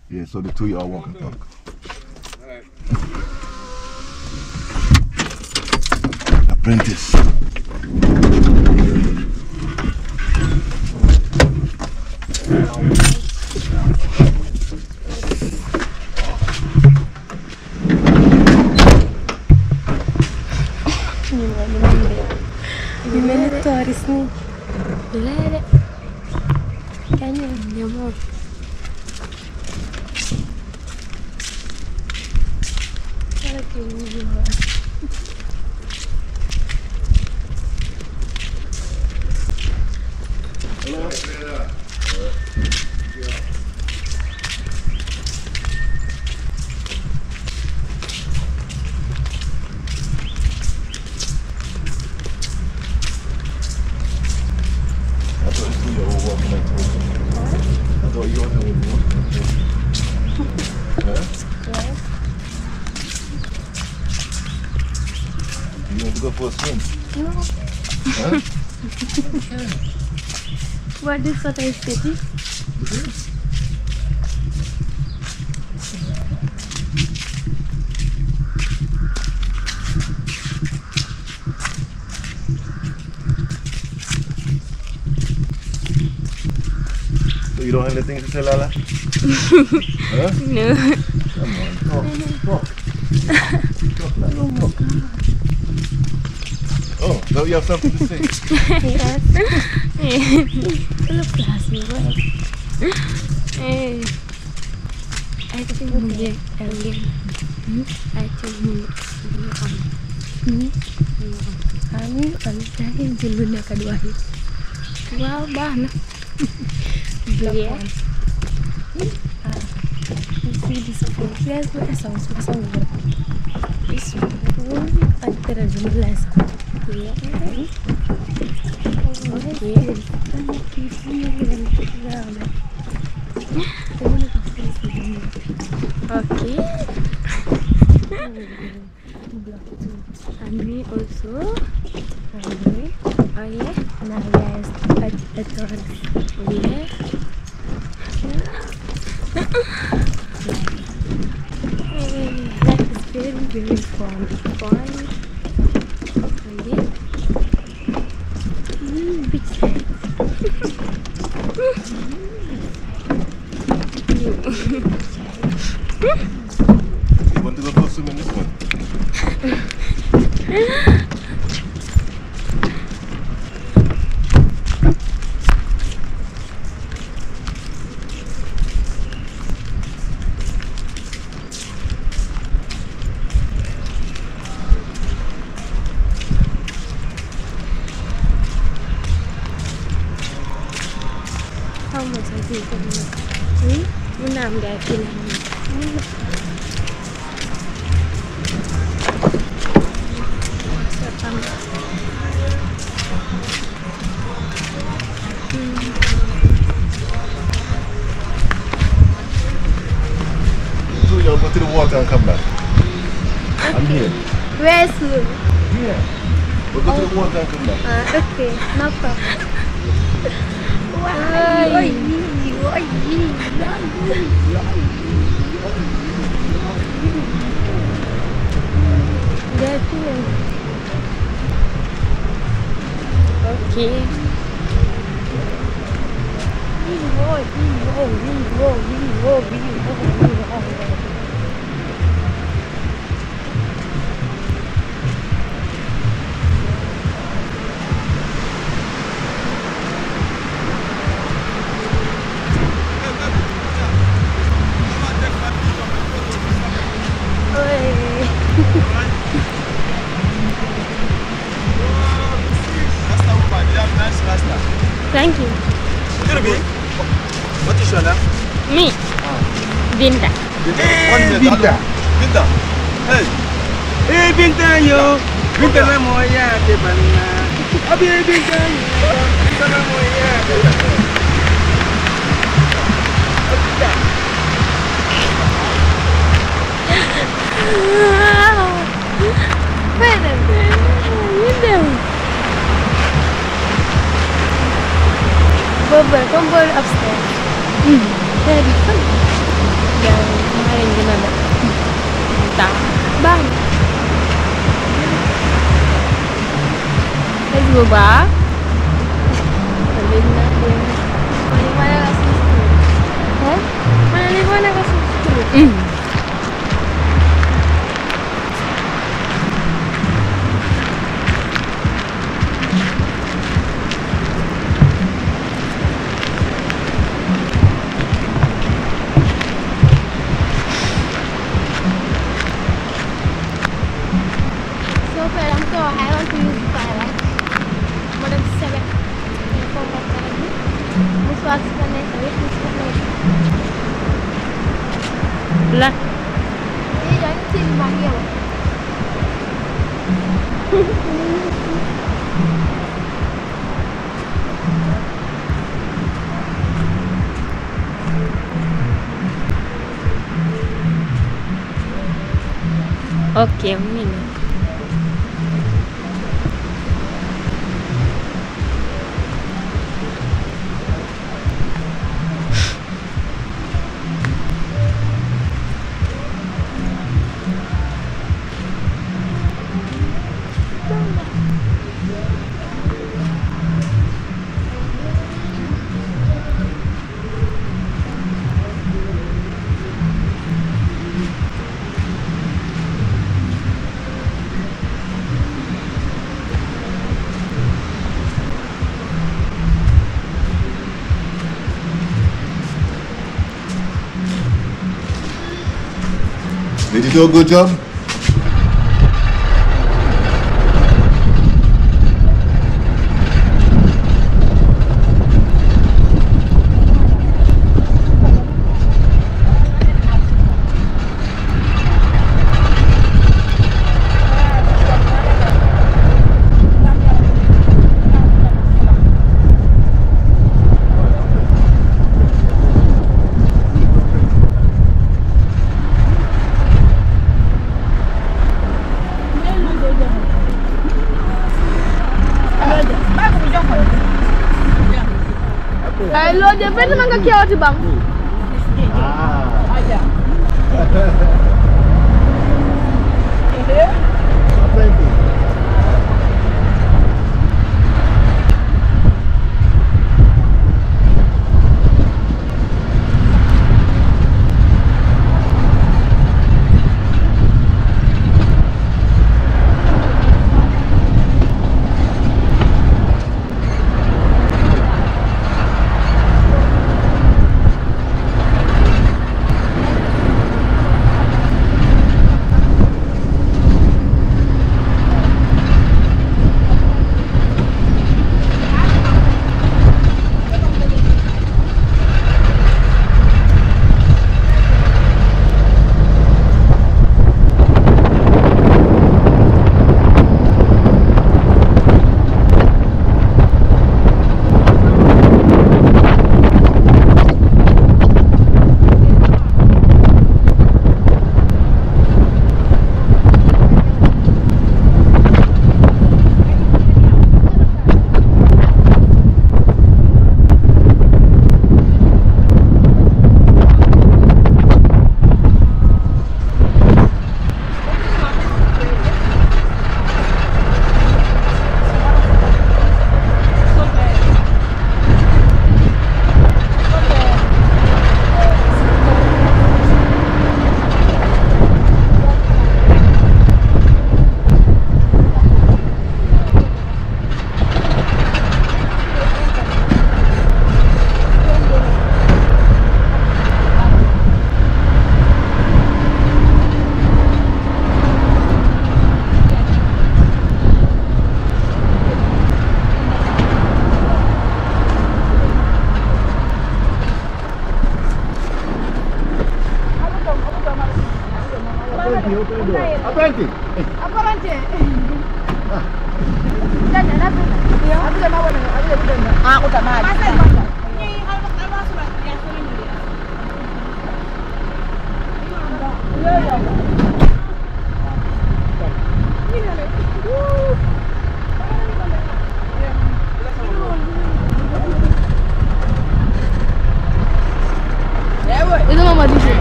Yeah, so the two of y'all walk and talk. Apprentice. Gimana tuh Aris nih? Gila deh. Kayaknya dia mau. Oke, gimana? For a swim? No. Huh? What is what I said? So you don't have anything to say, Lala? Huh? No. Come on, talk. Talk, Lala, talk. Oh, now you have something to say? Yes. Look, classy, what? I think mungkin alien. I think kami dari jilunnya kedua hari. Wow, banget. Beli ya. See this place. Yes, what is sounds good. This one, antara jumlah. Yeah. Okay. And me also. Oh yeah. Now yes, at all. Yeah. That is very fun. Big size. You want to go for a swim in this one? How much I think of it? Nam guy feeling. So y'all go to the water and come back. I'm here. Where's you? Here. We'll go to the water and come back. Okay, no problem. Okay. Thank you. What is your name? Me. Binta. Hey, Binta. Binta. Hey. Hey, Binta yo. Binta na moya de banana. Abi Binta. Binta na moya de banana. Wait a minute. You know. Bubble, come go upstairs. Very fun. ba? Galing natin. Maniwala ka sa school. Ha? Maniwala ka sa school. Lah. Ini jangan sini mahir. Oke, minum. Did you do a good job? Lo je pwede man ka kiyaw ti bang. Aja. Apa nanti? Apa ranci? Jangan apa? Aku dah mau dah. Aku dah mau. Ini kalau surat yang ini dia. Ya. Ini dah. Itu mama di sini.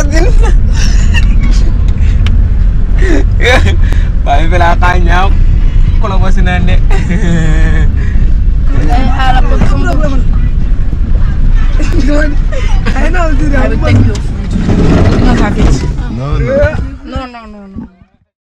din. Paano pala kanya? Kulang ba si Nane? Alam mo, I know, dude. I will take your food. You don't have it. No. No.